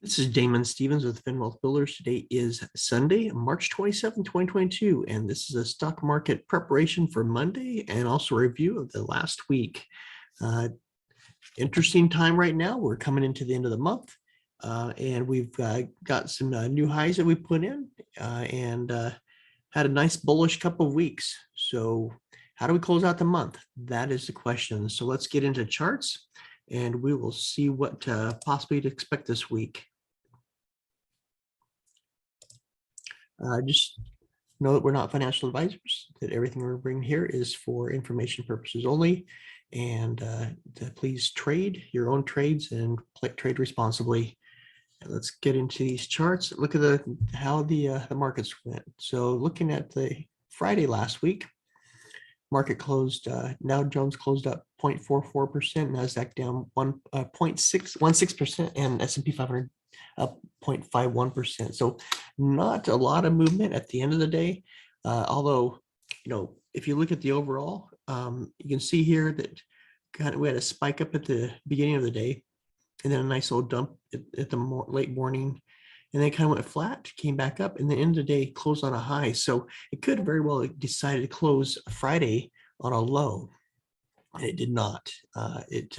This is Damon Stevens with FinWealth Builders. Today is Sunday, March 27, 2022, and this is a stock market preparation for Monday and also a review of the last week. Interesting time right now. We're coming into the end of the month, and we've got some new highs that we put in and had a nice bullish couple of weeks. So how do we close out the month? That is the question. So let's get into charts and we will see what possibly to expect this week. Just know that we're not financial advisors, that everything we're bringing here is for information purposes only, and to please trade your own trades and trade responsibly. And let's get into these charts. Look at how the markets went. So looking at the Friday last week, market closed, Dow Jones closed up 0.44%, NASDAQ down 0.16%, and S&P 500 up 0.51%. So not a lot of movement at the end of the day. Although, if you look at the overall, you can see here that we had a spike up at the beginning of the day, and then a nice little dump at the late morning, and then kind of went flat, came back up, and the end of the day closed on a high. So it could very well decide to close Friday on a low, and it did not. It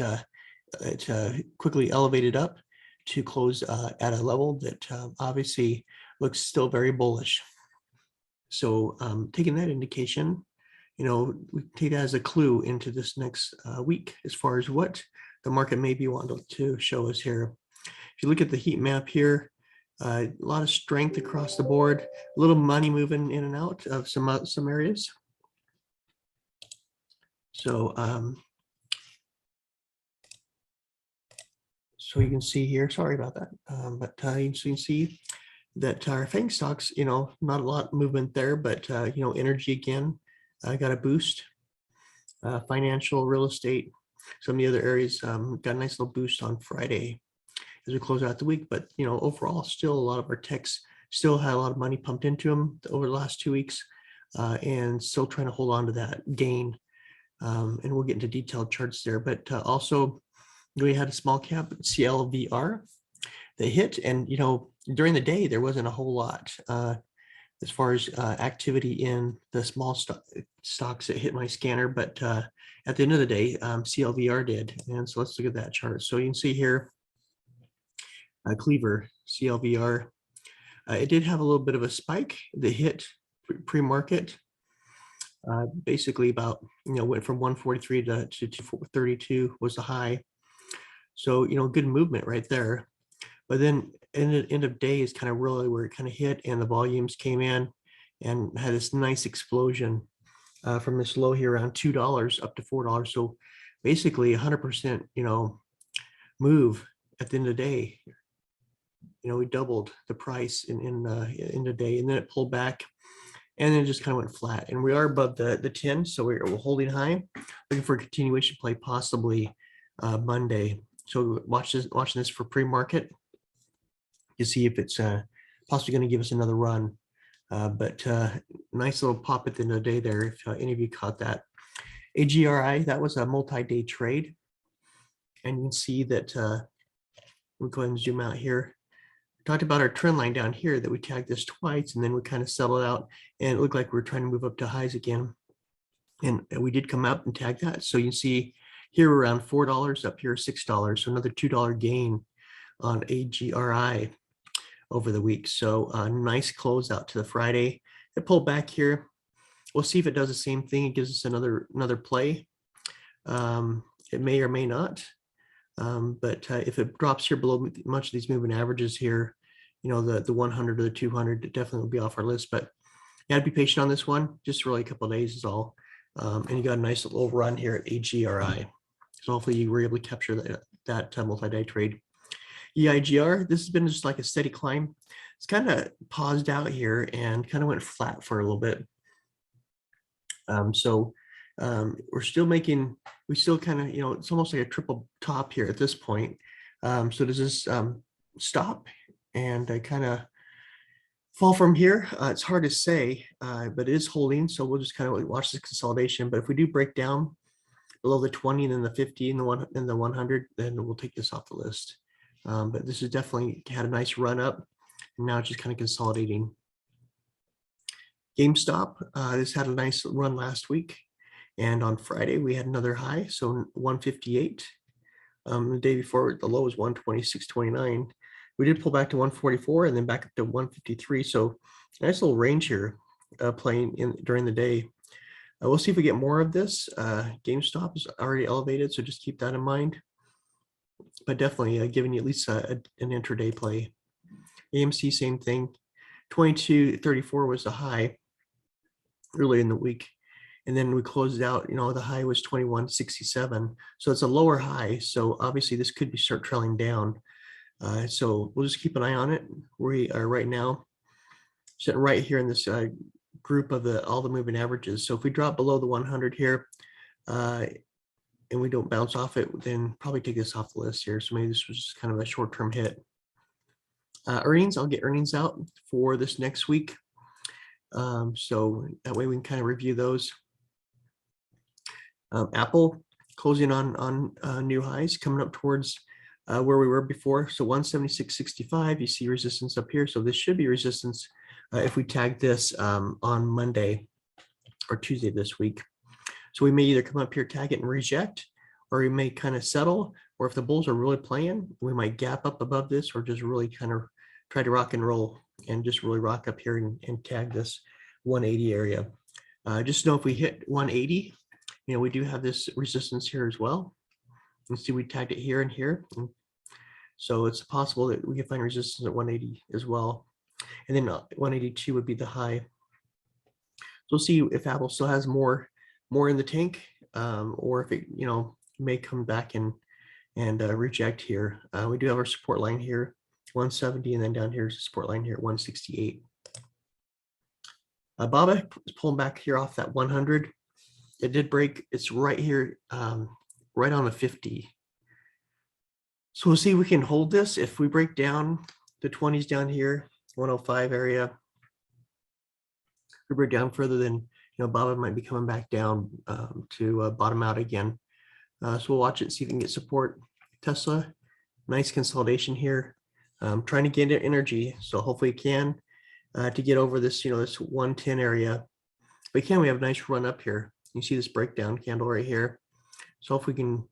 quickly elevated up to close at a level that obviously looks still very bullish. So taking that indication, we take that as a clue into this next week as far as what the market may be wanting to show us here. If you look at the heat map here, a lot of strength across the board, a little money moving in and out of some areas. So so you can see here, sorry about that, but you can see that our FANG stocks, not a lot of movement there, but energy again got a boost. Financial, real estate, some of the other areas got a nice little boost on Friday as we close out the week. But overall, still a lot of our techs still had a lot of money pumped into them over the last 2 weeks, and still trying to hold on to that gain. And we'll get into detailed charts there. But also, we had a small cap TLRY that hit, and during the day there wasn't a whole lot as far as activity in the small stocks that hit my scanner, but at the end of the day, CLVR did. And so let's look at that chart. So you can see here, Cleaver CLVR, it did have a little bit of a spike that hit pre-market. Basically about went from 143 to 232 was the high. So good movement right there. But then end of day is kind of really where it kind of hit, and the volumes came in and had this nice explosion from this low here around $2 up to $4. So basically 100% move at the end of the day. We doubled the price in the day, and then it pulled back, and then it just kind of went flat. And we are above the 10, so we're holding high, looking for a continuation play possibly Monday. So watching this for pre-market to see if it's possibly going to give us another run. But nice little pop at the end of the day there, if any of you caught that. AGRI, that was a multi-day trade. And you can see that, we'll go ahead and zoom out here. We talked about our trend line down here that we tagged this twice, and then we kind of settled out, and it looked like we were trying to move up to highs again. And we did come up and tag that. So you can see here we're around $4, up here $6, so another $2 gain on AGRI over the week. So a nice close out to the Friday. It pulled back here. We'll see if it does the same thing. It gives us another play. It may or may not. But if it drops here below much of these moving averages here, the 100 or the 200, it definitely will be off our list. But you got to be patient on this one. Just really a couple of days is all. And you got a nice little run here at AGRI. So hopefully you were able to capture that multi-day trade. EIGR, this has been just like a steady climb. It's kind of paused out here and kind of went flat for a little bit. We're still we still kind of, it's almost like a triple top here at this point. So does this stop and kind of fall from here? It's hard to say, but it is holding. So we'll just kind of watch this consolidation. But if we do break down below the 20 and then the 50 and the 100, then we'll take this off the list. But this has definitely had a nice run up, and now it's just kind of consolidating. GameStop, this had a nice run last week, and on Friday we had another high, so 158. The day before, the low was 126.29. We did pull back to 144 and then back up to 153. So nice little range here playing in during the day. We'll see if we get more of this. GameStop is already elevated, so just keep that in mind. But definitely giving you at least an intraday play. AMC, same thing. 22.34 was the high early in the week. And then we closed out, the high was 21.67. So it's a lower high. So obviously this could be start trailing down. So we'll just keep an eye on it. We are right now sitting right here in this group of all the moving averages. So if we drop below the 100 here and we don't bounce off it, then probably take this off the list here. So maybe this was just kind of a short-term hit. Earnings, I'll get earnings out for this next week. So that way we can kind of review those. Apple closing on new highs, coming up towards where we were before. So 176.65, you see resistance up here. So this should be resistance if we tag this on Monday or Tuesday this week. So we may either come up here, tag it and reject, or we may kind of settle, or if the bulls are really playing, we might gap up above this, or just really kind of try to rock and roll and just really rock up here and tag this 180 area. Just know if we hit 180, we do have this resistance here as well. You see we tagged it here and here. So it's possible that we can find resistance at 180 as well. And then 182 would be the high. So we'll see if Apple still has more in the tank, or if it may come back and reject here. We do have our support line here, 170, and then down here is a support line here at 168. BABA is pulling back here off that 100. It did break. It's right here, right on the 50. So we'll see if we can hold this. If we break down the 20s down here, 105 area, if we break down further, then BABA might be coming back down to bottom out again. So we'll watch it, see if we can get support. Tesla, nice consolidation here. Trying to get energy, so hopefully it can to get over this, this 110 area. But we have a nice run up here. You see this breakdown candle right here. So if we can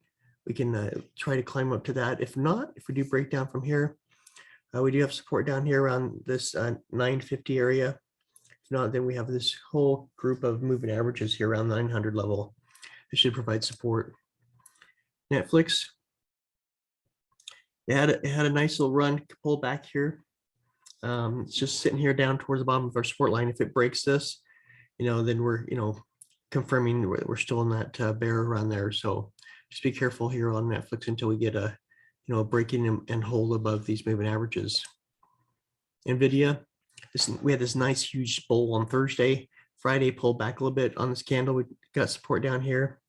try to climb up to that. If not, if we do break down from here, we do have support down here around this 950 area. If not, then we have this whole group of moving averages here around the 900 level. It should provide support. Netflix, it had a nice little run, pull back here. It's just sitting here down towards the bottom of our support line. If it breaks this, then we're confirming we're still in that bear around there. So just be careful here on Netflix until we get a breaking and hold above these moving averages. NVDA, we had this nice huge bull on Thursday. Friday pulled back a little bit on this candle. We got support down here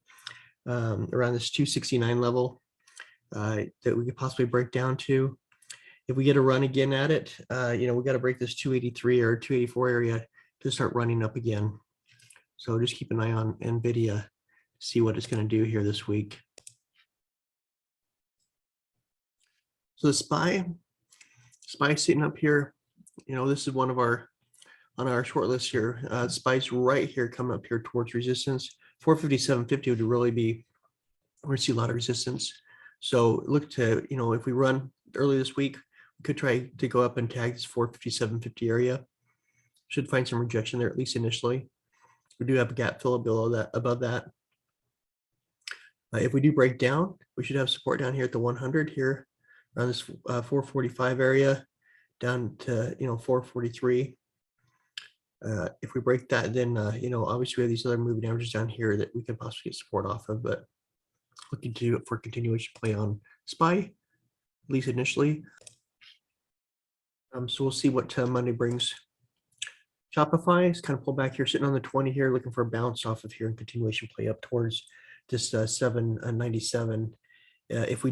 around this 269 level that we could possibly break down to. If we get a run again at it, we got to break this 283 or 284 area to start running up again. So just keep an eye on NVIDIA to see what it's going to do here this week. So the SPY sitting up here, this is one of on our short list here. SPY's right here coming up here towards resistance. 457.50 would really be where we see a lot of resistance. So look to, if we run early this week, we could try to go up and tag this 457.50 area. Should find some rejection there, at least initially. We do have a gap fill above that. If we do break down, we should have support down here at the 100 here around this 445 area down to 443. If we break that, then obviously we have these other moving averages down here that we can possibly get support off of, but looking to do it for continuation play on SPY, at least initially. So we'll see what Monday brings. Shopify is kind of pulled back here, sitting on the 20 here, looking for a bounce off of here and continuation play up towards this 797. If we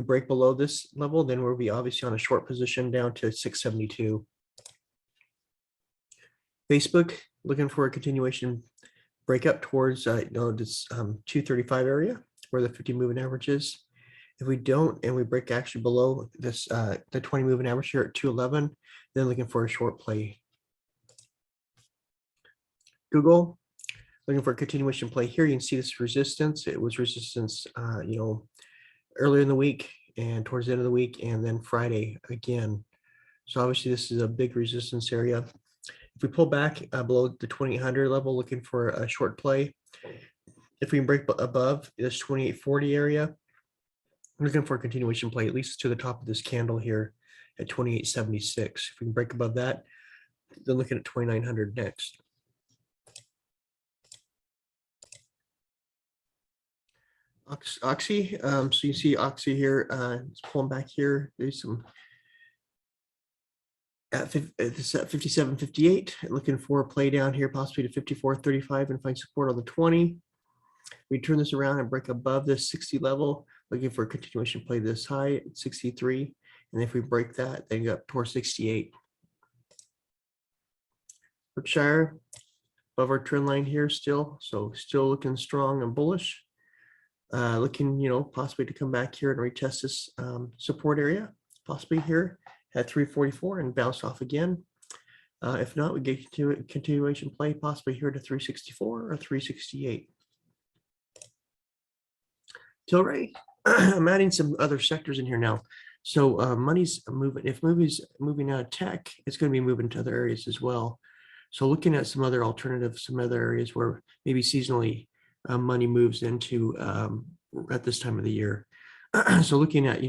break below this level, then we'll be obviously on a short position down to 672. Facebook looking for a continuation break up towards this 235 area where the 50 moving average is. If we don't, and we break actually below this, the 20 moving average here at 211, then looking for a short play. Google, looking for a continuation play here. You can see this resistance. It was resistance, earlier in the week and towards the end of the week, and then Friday again. So obviously this is a big resistance area. If we pull back below the 2800 level, looking for a short play. If we can break above this 2840 area, I'm looking for a continuation play, at least to the top of this candle here at 2876. If we can break above that, then looking at 2900 next. Oxy, so you see Oxy here, it's pulling back here. There's some at 57.58, looking for a play down here, possibly to 54.35 and find support on the 20. We turn this around and break above this 60 level, looking for a continuation play this high at 63. And if we break that, then go up towards 68. Berkshire, above our trend line here still, so still looking strong and bullish. Looking, possibly to come back here and retest this support area, possibly here at 344 and bounce off again. If not, we get to a continuation play, possibly here to 364 or 368. TLRY, I'm adding some other sectors in here now. So money's moving. If money's moving out of tech, it's going to be moving to other areas as well. So looking at some other alternatives, some other areas where maybe seasonally money moves into at this time of the year. So looking at,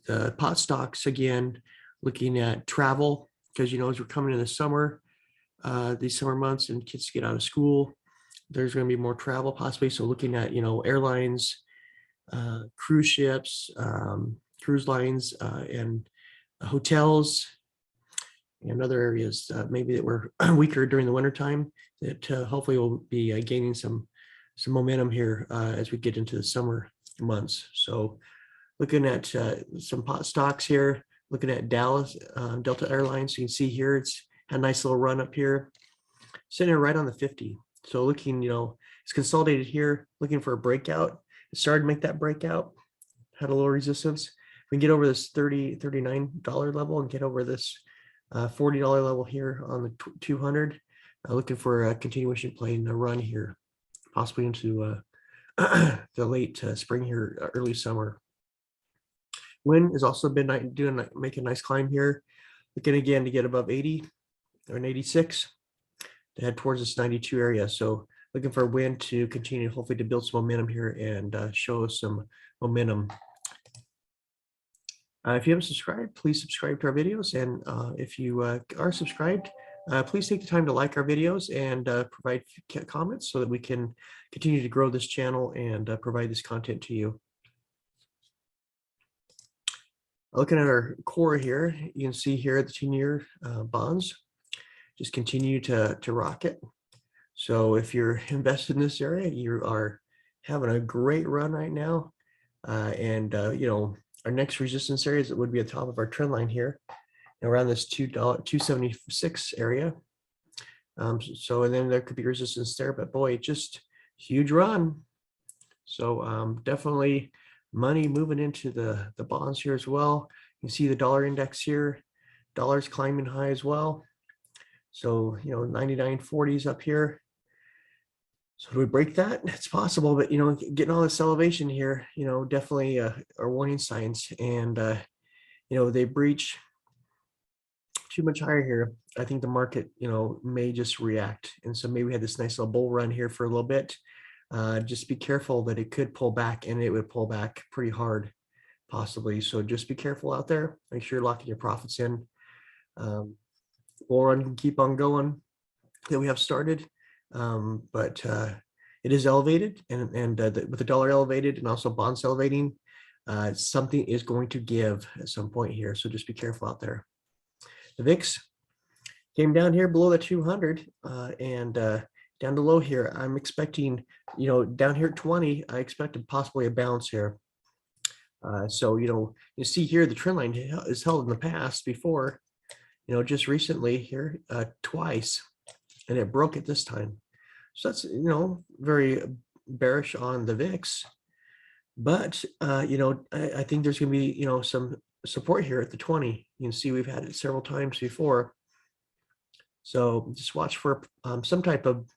the pot stocks again, looking at travel, because, as we're coming into the summer, these summer months and kids get out of school, there's going to be more travel possibly. So looking at, airlines, cruise ships, cruise lines, and hotels, and other areas maybe that were weaker during the wintertime that hopefully will be gaining some momentum here as we get into the summer months. So looking at some pot stocks here, looking at Dallas, Delta Airlines, you can see here it's had a nice little run up here, sitting right on the 50. So looking, it's consolidated here, looking for a breakout. It started to make that breakout, had a little resistance. We can get over this $39 level and get over this $40 level here on the 200. Looking for a continuation play in the run here, possibly into the late spring here, early summer. Win has also been making a nice climb here. Looking again to get above 80 or an 86 to head towards this 92 area. So looking for a win to continue, hopefully to build some momentum here and show us some momentum. If you haven't subscribed, please subscribe to our videos. And if you are subscribed, please take the time to like our videos and provide comments so that we can continue to grow this channel and provide this content to you. Looking at our core here, you can see here the 10-year bonds just continue to rocket. So if you're invested in this area, you are having a great run right now. Our next resistance areas would be at the top of our trend line here, around this $2.76 area. And then there could be resistance there, but boy, just huge run. So definitely money moving into the bonds here as well. You can see the dollar index here, dollars climbing high as well. So 99.40s up here. So do we break that? It's possible, but getting all this elevation here, definitely are warning signs. And they breach too much higher here. I think the market, may just react. And so maybe we had this nice little bull run here for a little bit. Just be careful that it could pull back, and it would pull back pretty hard, possibly. So just be careful out there. Make sure you're locking your profits in. Bull run can keep on going that we have started. But it is elevated, and with the dollar elevated and also bonds elevating, something is going to give at some point here. So just be careful out there. The VIX came down here below the 200 and down to low here. I'm expecting, down here at 20, I expected possibly a bounce here. So, you see here the trend line is held in the past before, just recently here twice, and it broke it this time. So that's, very bearish on the VIX. But, I think there's going to be, some support here at the 20. You can see we've had it several times before. So just watch for some type of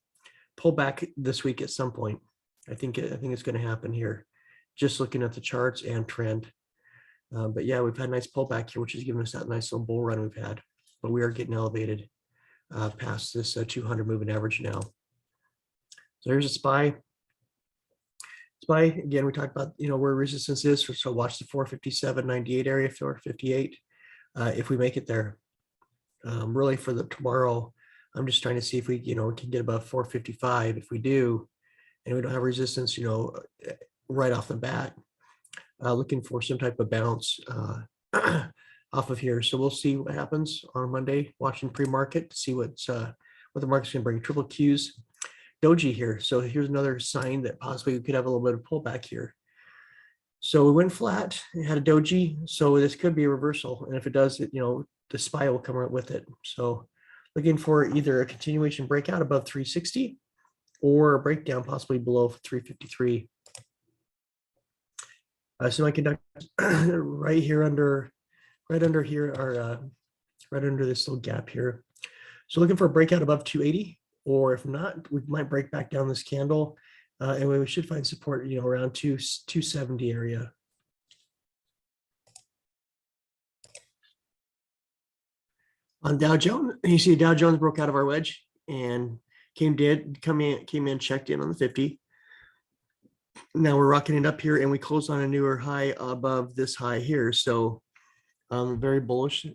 pullback this week at some point. I think it's going to happen here, just looking at the charts and trend. But yeah, we've had a nice pullback here, which has given us that nice little bull run we've had. But we are getting elevated past this 200 moving average now. So here's a SPY. SPY, again, we talked about, where resistance is. So watch the 457.98 area, 458, if we make it there. Really for the tomorrow, I'm just trying to see if we, can get above 455. If we do, and we don't have resistance, right off the bat, looking for some type of bounce off of here. So we'll see what happens on Monday, watching pre-market to see what the market's going to bring. Triple Qs, doge here. So here's another sign that possibly we could have a little bit of pullback here. So we went flat, it had a doji, so this could be a reversal. And if it does, the SPY will come right with it. So looking for either a continuation breakout above 360 or a breakdown possibly below 353. Semiconductors right under here are right under this little gap here. So looking for a breakout above 280, or if not, we might break back down this candle, and we should find support, around 270 area. On Dow Jones, you see Dow Jones broke out of our wedge and came in, checked in on the 50. Now we're rocking it up here, and we closed on a newer high above this high here. So very bullish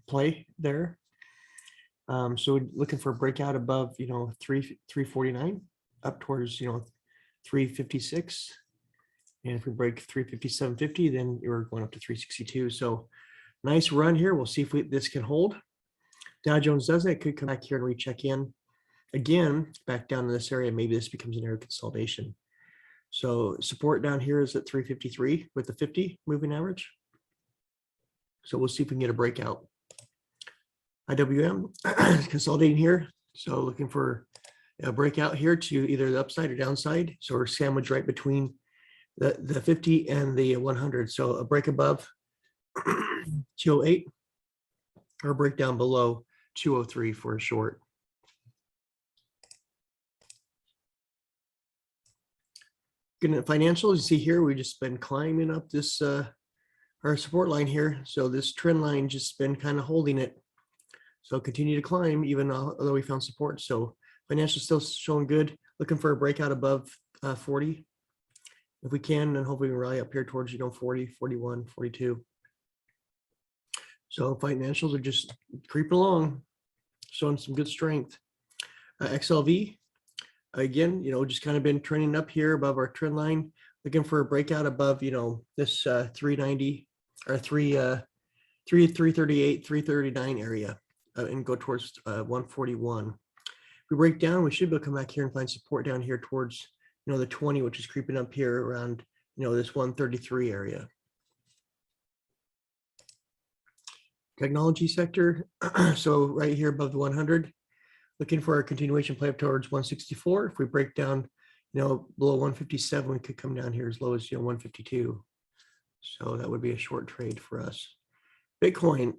play there. So we're looking for a breakout above, 349 up towards, 356. And if we break 357.50, then we're going up to 362. So nice run here. We'll see if this can hold. Dow Jones does it, could come back here and recheck in again, back down to this area. Maybe this becomes an area of consolidation. So support down here is at 353 with the 50 moving average. So we'll see if we can get a breakout. IWM consolidating here. So looking for a breakout here to either the upside or downside. So we're sandwiched right between the 50 and the 100. So a break above 208 or a breakdown below 203 for a short. Looking at financials, you see here, we've just been climbing up this our support line here. So this trend line just been kind of holding it. So continue to climb even although we found support. So financial still showing good. Looking for a breakout above 40. If we can, then hopefully we rally up here towards 40, 41, 42. So financials are just creeping along, showing some good strength. XLV, again, just kind of been trending up here above our trend line, looking for a breakout above, this 390 or 338, 339 area and go towards 141. If we break down, we should be able to come back here and find support down here towards, the 20, which is creeping up here around, this 133 area. Technology sector, so right here above the 100, looking for a continuation play up towards 164. If we break down, below 157, we could come down here as low as 152. So that would be a short trade for us. Bitcoin,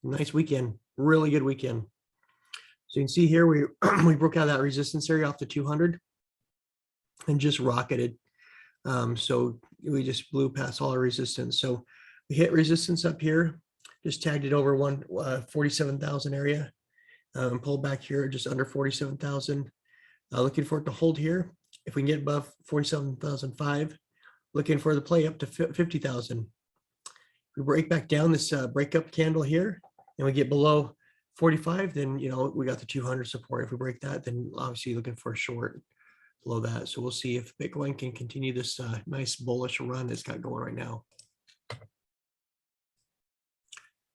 nice weekend, really good weekend. So you can see here we we broke out that resistance area off the 200 and just rocketed. So we just blew past all our resistance. So we hit resistance up here, just tagged it over 47,000 area, and pulled back here just under 47,000. Looking for it to hold here. If we can get above 47,005, looking for the play up to 50,000. We break back down this breakup candle here, and we get below 45, then we got the 200 support. If we break that, then obviously looking for a short below that. So we'll see if Bitcoin can continue this nice bullish run it's got going right now.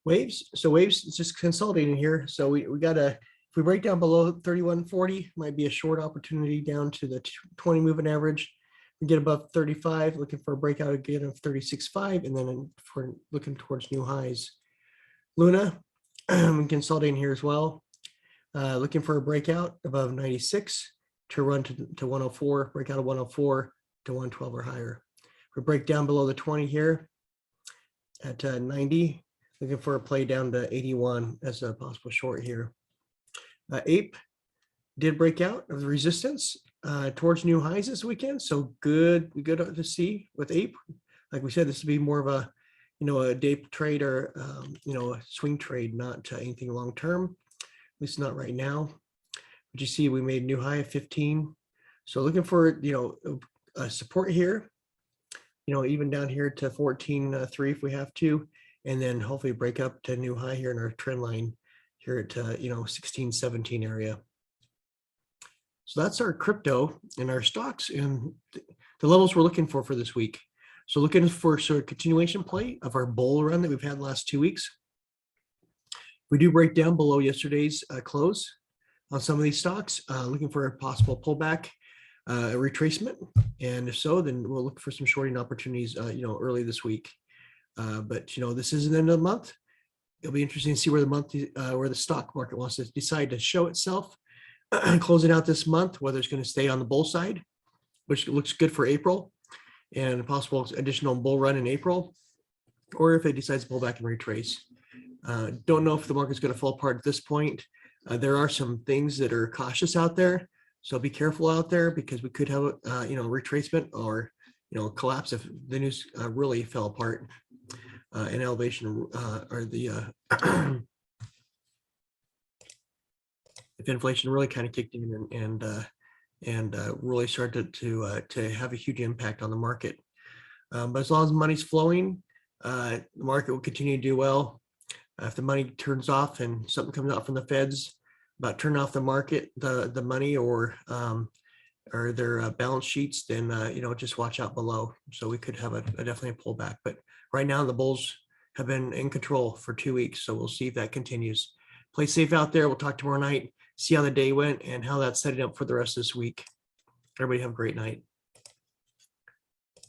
Waves. So waves is just consolidating here. So we got if we break down below 3140, might be a short opportunity down to the 20 moving average. We get above 35, looking for a breakout again of 36.5, and then for looking towards new highs. Luna, consolidating here as well. Looking for a breakout above 96 to run to 104, breakout of 104, to 112 or higher. If we break down below the 20 here at 90, looking for a play down to 81 as a possible short here. APE did break out of the resistance towards new highs this weekend. So good to see with APE. Like we said, this would be more of a, a day trade or, a swing trade, not anything long-term, at least not right now. But you see, we made a new high of 15. So looking for, support here, even down here to 14.3 if we have to, and then hopefully break up to a new high here in our trend line here at, 16, 17 area. So that's our crypto and our stocks and the levels we're looking for this week. So looking for sort of continuation play of our bull run that we've had the last 2 weeks. We do break down below yesterday's close on some of these stocks, looking for a possible pullback, a retracement. And if so, then we'll look for some shorting opportunities, early this week. But this is the end of the month. It'll be interesting to see where the stock market wants to decide to show itself. Closing out this month, whether it's going to stay on the bull side, which looks good for April, and a possible additional bull run in April, or if it decides to pull back and retrace. Don't know if the market's going to fall apart at this point. There are some things that are cautious out there, so be careful out there because we could have a retracement or collapse if the news really fell apart. An elevation or the if inflation really kind of kicked in and really started to have a huge impact on the market. But as long as money's flowing, the market will continue to do well. If the money turns off and something comes out from the Feds about turning off the market, the money or their balance sheets, then just watch out below. So we could have definitely a pullback. But right now the bulls have been in control for 2 weeks, so we'll see if that continues. Play safe out there. We'll talk tomorrow night, see how the day went and how that's setting up for the rest of this week. Everybody have a great night.